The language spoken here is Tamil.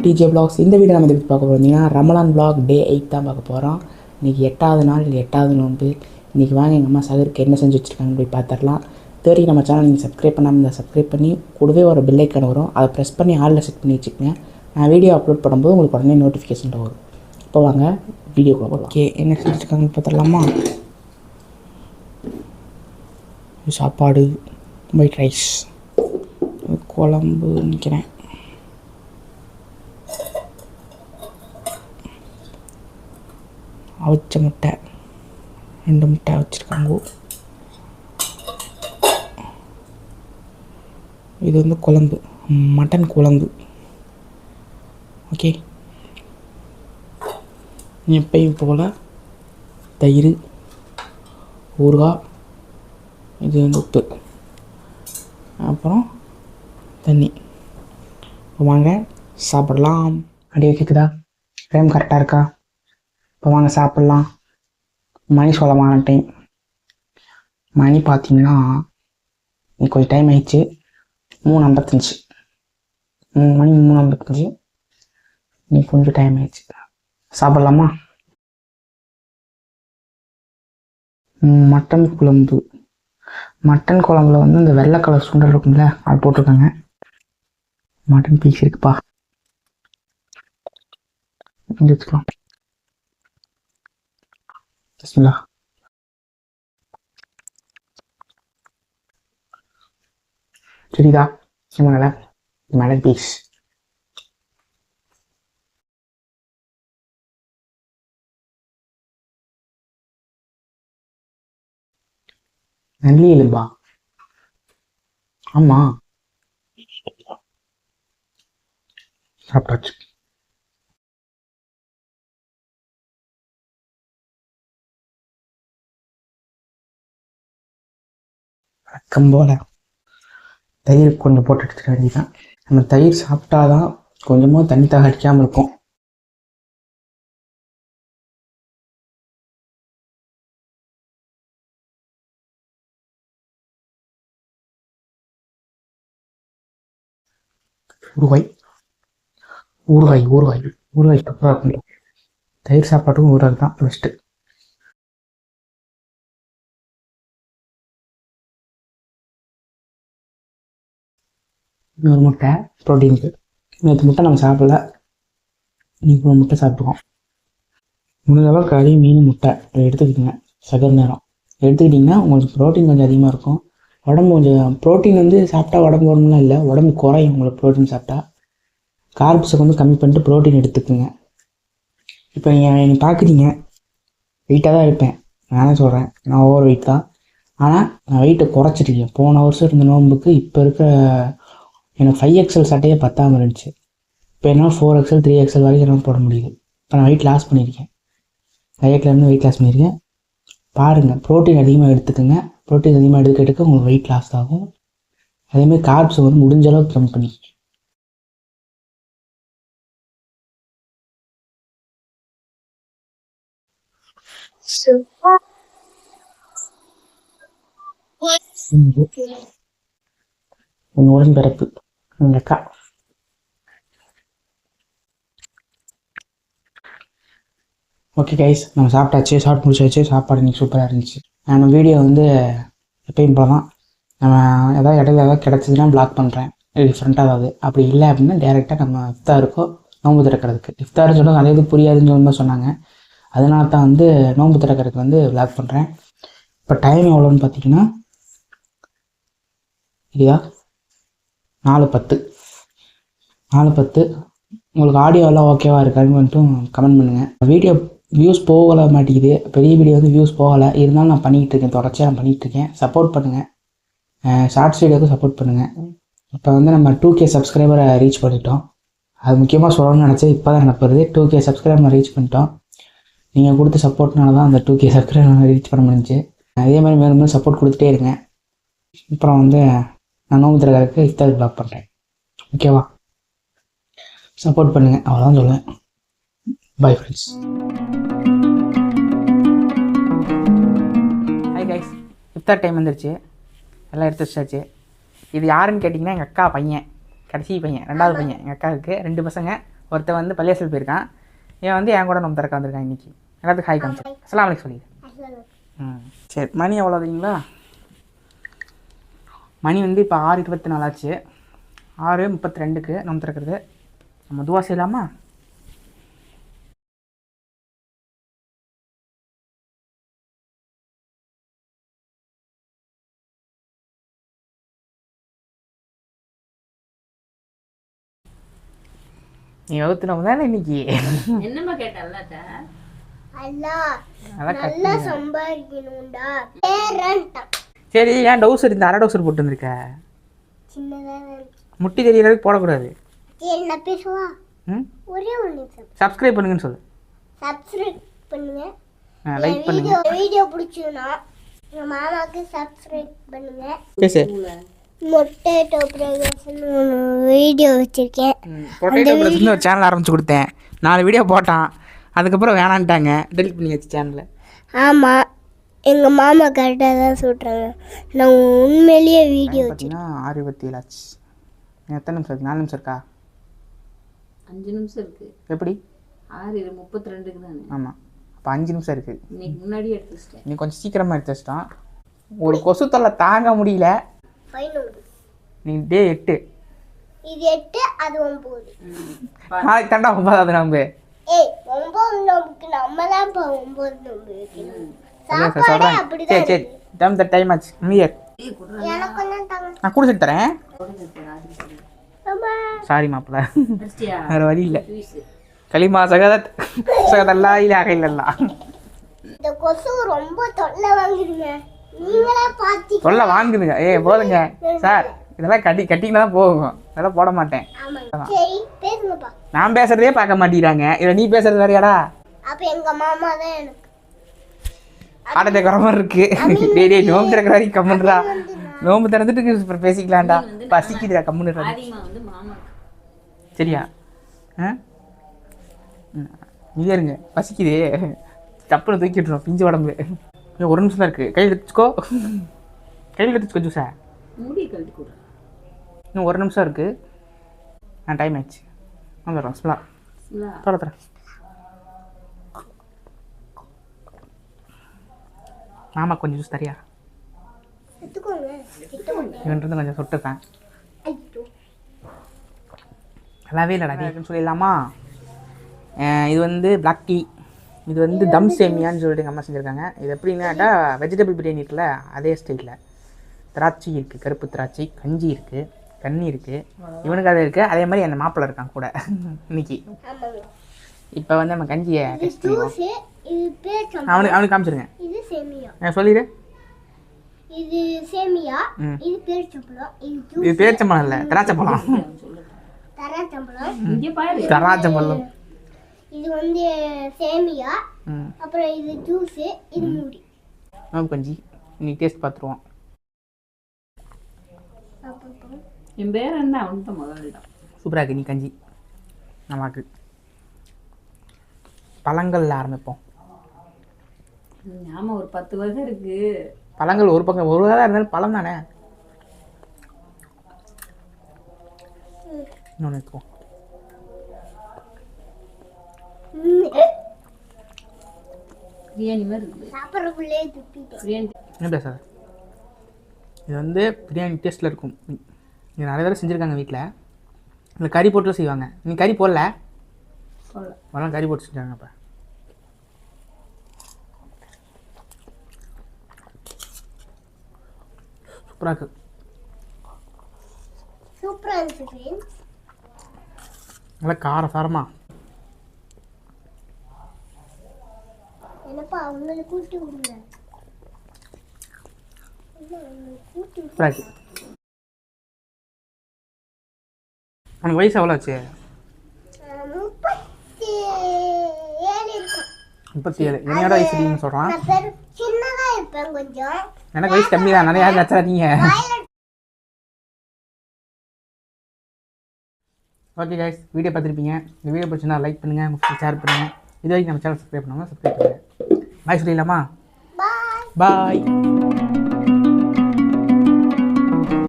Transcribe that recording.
DJ vlogs. இந்த வீடியோ நம்ம எப்படி பார்க்க போகிறோம்னா ரமலான் வ்ளாக் டே 8 தான் பார்க்க போகிறோம். இன்றைக்கி 8வது நாள், 8வது நோன்பு. இன்றைக்கி வாங்க எங்கள் அம்மா சகருக்கு என்ன செஞ்சு வச்சுருக்காங்கன்னு போய் பார்த்துடலாம். தேடி நம்ம சேனல் நீங்கள் சப்ஸ்கிரைப் பண்ணாமல் இருந்தால் சப்ஸ்கிரைப் பண்ணி கூடவே ஒரு பெல் ஐக்கான் வரும், அதை ப்ரெஸ் பண்ணி ஆலில் செட் பண்ணி வச்சுக்கோங்க. நான் வீடியோ அப்லோட் பண்ணும்போது உங்களுக்கு உடனே நோட்டிஃபிகேஷன் வரும். இப்போ வாங்க வீடியோக்குள்ளே போகலாம். ஓகே, என்ன செஞ்சுருக்காங்கன்னு பார்த்துடலாமா? சாப்பாடு, ஒயிட் ரைஸ், குழம்பு நிற்கிறேன், அவிச்ச முட்டை, 2 முட்டை வச்சுருக்காங்க. இது வந்து குழம்பு, மட்டன் குழம்பு. ஓகே, எப்பயும் போல் தயிர், ஊறுகாய், இது வந்து உப்பு, அப்புறம் தண்ணி. வாங்க சாப்பிடலாம். அப்படியே கேட்குதா? டைம் கரெக்டாக இருக்கா? இப்போ வாங்க சாப்பிட்லாம். மணி சொல்லமான டைம். மணி பார்த்தீங்கன்னா கொஞ்சம் டைம் ஆயிடுச்சு. 3:55. மணி 3:55. நீ கொஞ்சம் டைம் ஆயிடுச்சு. சாப்பிட்லாமா? மட்டன் குழம்பு. மட்டன் குழம்புல வந்து இந்த வெள்ளை கலர் சுண்டல் இருக்கும்ல, அது போட்டிருக்காங்க. மட்டன் பீஸ் இருக்குப்பா, வச்சுக்கலாம். பிஸ்மில்லா. சரிதா? மேலே மட்டன் பீஸ். நல்லி எலும்பா? ஆமா, சாப்பிட்டாச்சு. வழக்கம் போல தயிர் கொஞ்சம் போட்டு எடுத்துக்க வேண்டியதான். நம்ம தயிர் சாப்பிட்டாதான் கொஞ்சமாக தண்ணி தாக அடிக்காமல் இருக்கும். ஊறுகாய் ஊறுகாய் ஊறுகாய் ஊறுகாய் சூப்பராக இருக்கும். தயிர் சாப்பாட்டுக்கும் ஊறுகாய் தான் பெஸ்ட்டு. இன்னொரு முட்டை ப்ரோட்டீனுக்கு. நேற்று முட்டை நம்ம சாப்பிடல, இன்னைக்கு ஒரு முட்டை சாப்பிட்டுக்கோம். முடிஞ்சளவு கறி, மீன், முட்டை எடுத்துக்கிட்டீங்க. சகர் நேரம் எடுத்துக்கிட்டிங்கன்னா உங்களுக்கு ப்ரோட்டீன் கொஞ்சம் அதிகமாக இருக்கும். உடம்பு கொஞ்சம் ப்ரோட்டீன் வந்து சாப்பிட்டா உடம்பு வரணும்லாம் இல்லை, உடம்பு குறையும் உங்களுக்கு ப்ரோட்டீன் சாப்பிட்டா. கார்ப்ஸை வந்து கம்மி பண்ணிட்டு ப்ரோட்டீன் எடுத்துக்குங்க. இப்போ நீங்கள் பார்க்குறீங்க வெயிட்டாக தான் இருப்பேன், நானே சொல்கிறேன், நான் ஓவர் வெயிட் தான். ஆனால் நான் வெயிட்டை குறைச்சிருக்கேன். போன வருஷம் இருந்த நோம்புக்கு இப்போ இருக்க எனக்கு 5XL சட்டையே பத்தாமல் இருந்துச்சு. இப்போ என்னால் 4XL 3XL வரைக்கும் என்னால் போட முடியுது. இப்போ நான் வெயிட் லாஸ் பண்ணியிருக்கேன். 5XLலேருந்து வெயிட் லாஸ் பண்ணியிருக்கேன். பாருங்கள், ப்ரோட்டீன் அதிகமாக எடுத்துக்கோங்க. ப்ரோட்டீன் அதிகமாக எடுக்க உங்களுக்கு வெயிட் லாஸ் ஆகும். அதேமாதிரி கார்ப்ஸை வந்து முடிஞ்ச அளவுக்கு கம்மி பண்ணிக்கோங்க. என் உடன்பிறப்பு எங்கள் அக்கா. ஓகே கைஸ், நம்ம சாப்பிட்டாச்சு, சாப்பிட்டு முடிச்சாச்சு. சாப்பாடு இன்றைக்கி சூப்பராக இருந்துச்சு. நம்ம வீடியோ வந்து எப்பயும் போல தான். நம்ம எதாவது இடையில ஏதாவது கிடச்சிதுன்னா பிளாக் பண்ணுறேன், டிஃப்ரெண்ட்டாக ஏதாவது. அப்படி இல்லை அப்படின்னா டேரெக்டாக நம்ம இஃப்தாருக்கோ நோன்பு திறக்கிறதுக்கு. இஃப்தாருன்னு சொன்னால் நிறைய இது புரியாதுன்னு சொல்லி சொன்னாங்க. அதனால தான் வந்து நோன்பு திறக்கிறதுக்கு வந்து பிளாக் பண்ணுறேன். இப்போ டைம் எவ்வளோன்னு பார்த்தீங்கன்னா இல்லையா, 4:10. உங்களுக்கு ஆடியோலாம் ஓகேவா இருக்கான்னு மட்டும் கமெண்ட் பண்ணுங்கள். வீடியோ வியூஸ் போகலை மாட்டேங்குது, பெரிய வீடியோ வந்து வியூஸ் போகலை. இருந்தாலும் நான் பண்ணிகிட்டு இருக்கேன், தொடர்ச்சியாக நான் பண்ணிகிட்ருக்கேன். சப்போர்ட் பண்ணுங்கள், ஷார்ட்ஸ் வீடியோவுக்கு சப்போர்ட் பண்ணுங்கள். இப்போ வந்து நம்ம 2K சப்ஸ்கிரைபரை ரீச் பண்ணிட்டோம். அது முக்கியமாக சொல்லணும்னு நினச்சேன், இப்போ தான் எனக்கு வருது. 2K சப்ஸ்கிரைபர் ரீச் பண்ணிட்டோம். நீங்கள் கொடுத்த சப்போர்ட்னால தான் அந்த 2K சப்ஸ்கிரைபர் ரீச் பண்ண முடிஞ்சு. அதே மாதிரி மேலும் சப்போர்ட் கொடுத்துட்டே இருங்க. அப்புறம் வந்து நான் நோம்பு திறக்கிறதுக்கு இஃப்தார் பிளாக் பண்ணுறேன். ஓகேவா? சப்போர்ட் பண்ணுங்கள், அவ்வளோதான் சொல்லுவேன். Bye friends. ஹாய் கைஸ், இஃப்தார் டைம் வந்துருச்சு, எல்லாம் எடுத்து வச்சாச்சு. இது யாருன்னு கேட்டிங்கன்னா எங்கள் அக்கா பையன், கடைசி பையன், 2வது பையன். எங்கள் அக்காவுக்கு 2 பசங்க, ஒருத்தன் வந்து பள்ளியாசல் போயிருக்கான். இவன் வந்து என் கூட நம்ம திறக்க வந்திருக்கான் இன்றைக்கி. எல்லாத்துக்கும் ஹாய் காமிச்சு அஸ்ஸலாமு அலைக்கும் சொல்லி. சரி, மணி எவ்வளோ தெரியுங்களா? மணி வந்து இப்போ 6:24 ஆச்சு. 6:32க்கு நம்ம திறக்கிறது. நம்ம துவா செய்யலாமா? நீ வகுத்துனவங்க தானே இன்னைக்கு. என்னம்மா கேட்டல்ல சரி, ஏன் டவுசர் இந்த அரை டவுசர் போட்டு வந்திருக்க? முட்டி தெரியறதுக்கு போடக்கூடாது. சப்ஸ்கிரைப் பண்ணுங்கன்னு சொல்லு. சப்ஸ்கிரைப் பண்ணுங்க, லைக் பண்ணுங்க, வீடியோ பிடிச்சுனா மாமாக்கு சப்ஸ்கிரைப் பண்ணுங்க. பேசு. பொட்டேட்டோ பிரகாசன் வீடியோ வச்சிருக்கேன். பொட்டேட்டோ பிரகாசன் ஒரு சேனல் ஆரம்பிச்சு கொடுத்தேன். 4 வீடியோ போட்டான். அதுக்கப்புறம் வேணான்ட்டாங்க, டெலிட் பண்ணி வச்சு சேனலை. ஆமாம், எங்கள் மாமா கரெக்டாக தான் சொல்கிறாங்க. நான் உண்மையிலேயே வீடியோ பார்த்தீங்கன்னா 6:27 ஆச்சு. எத்தனை நிமிஷம் இருக்கு? 4 நிமிஷம் இருக்கா? 5 நிமிஷம் இருக்குது. எப்படி? 6:32க்கு தானே? ஆமாம், அப்போ 5 நிமிஷம் இருக்குது. இன்னைக்கு முன்னாடியே எடுத்து வச்சிட்டேன். இன்னைக்கு கொஞ்சம் சீக்கிரமாக எடுத்து வச்சிட்டோம். ஒரு கொசு தொல்லை தாங்க முடியல. நீ டே 8 இது 8 அது 9. நாளைக்கு தாண்டா 9வது நோம்பு. 9 நோம்புக்கு நம்ம தான் 9 நோம்பு வைக்கணும். சாப்பாடு அப்படிதான். சரி சரி, டைம் ஆச்சு. நியூ எனக்கு கொஞ்சம் தாங்க, நான் குடிச்சிட்டு தரேன். சாரி மாப்பிள்ள, வேற வழி இல்லை. களிமா சகதத் சகதல்லா இலாஹ இல்லல்லாஹ். இந்த கொசு ரொம்ப தொல்லை வாங்குதுங்க. நீங்களே பாத்தி தொல்லை வாங்குதுங்க. போதுங்க சார், இதெல்லாம் கட்டிங்கன்னா தான் போகும். இதெல்லாம் போட மாட்டேன். சரி பேசுங்கப்பா. நான் பேசுறதே பார்க்க மாட்டேங்கிறாங்க, இதில் நீ பேசுறது வேறையாடா? அப்ப எங்க மாமா தான் எனக்கு ஆட்டத்தை குறை மாதிரி இருக்கு. டே நோம்பு திறக்கிற வரைக்கும் கம்முன்றா. நோம்பு திறந்துட்டு பேசிக்கலாம்டா. பசிக்குதுடா, கம்முன்றா. சரியா? நீ இருங்க, பசிக்குது. தப்புன்னு தூக்கிட்டுரும் பிஞ்சு உடம்பு. ஒரு நிமிஷம் தான் இருக்குது. கையில் எடுத்துக்கோ, கையில் எடுத்துக்கோ ஜூஸா. இன்னும் 1 நிமிஷம் இருக்குது. டைம் ஆயிடுச்சு. வந்துடுறோம். தரேன். மாமா கொஞ்சம் ஜூஸ் தரியா? இவன்ட்டு கொஞ்சம் சுட்டுருக்கேன். நல்லாவே இல்லைடா சொல்லிடலாமா? இது வந்து பிளாக் டீ, இது வந்து தம் சேமியான்னு சொல்லிட்டு எங்கள் அம்மா செஞ்சுருக்காங்க. இது எப்படின்னாட்டா வெஜிடபிள் பிரியாணி இருக்குல்ல அதே ஸ்டைலில். திராட்சை இருக்குது, கருப்பு திராட்சை, கஞ்சி இருக்குது, தண்ணி இருக்குது. இவனுக்கு அது இருக்குது. அதே மாதிரி அந்த மாப்பிள்ளை இருக்கான் கூட இன்னைக்கு. இப்போ வந்து நம்ம கஞ்சியை அவனுக்கு காமிச்சிருங்க. சொல்லிடு. இது சேமியா, இது பேரிச்சம்பழம், இது பேரிச்சம்பழம் இல்லை, திராட்சைப்பழம். திராட்சைப்பழம். இது வந்து சேமியா, அப்புறம் இது ஜூஸ், இது மூடி. கஞ்சி இன்னைக்கு டேஸ்ட் பார்த்துருவோம். என் பேர் என்ன? அவனுக்கு முதல்ல சூப்பராக இருக்கு. நீ கஞ்சி நல்லாக்கு. பழங்கள்ல ஆரம்பிப்போம். ஆமாம், ஒரு 10 வகை இருக்கு. பழங்கள் ஒரு பக்கம் ஒரு வகை இருந்தாலும் பழம் தானே. இன்னொன்று எடுத்துப்போம். பிரியாணி மாதிரி இருக்குது. சாப்பிட்றதுக்குள்ளே துப்பிட்டேன். என்ன பேசாத. இது வந்து பிரியாணி டேஸ்ட்டில் இருக்கும். இது நிறைய தடவை செஞ்சுருக்காங்க வீட்டில். இந்த கறி போட்டு செய்வாங்க. நீ கறி போடல? வரலாம், கறி போட்டு செஞ்சாங்க. அப்போ சூப்பராக இருக்கு. சூப்பராக இருக்கு. நல்லா கார சாரமா. என்னப்பா அவங்களுக்கு கூட்டி விடுங்க. சூப்பராக இருக்கு. உனக்கு வயசு எவ்வளோ ஆச்சு? 37. என்னோட வயசு நீங்க சொல்கிறான். சின்னதாக இருப்பேன் கொஞ்சம். எனக்கு வயசு கம்மி தான். நிறைய நச்சாதீங்க. ஓகே கைஸ், வீடியோ பார்த்துருப்பீங்க. இந்த வீடியோ பிடிச்சிருந்தா லைக் பண்ணுங்கள், உங்கள் ஷேர் பண்ணுங்கள். இது வரைக்கும் நம்ம சேனல் சப்ஸ்கிரைப் பண்ணுவாங்க, சப்ஸ்கிரைப் பண்ணுங்கள். பாய் சொல்லிடலாமா? பாய்.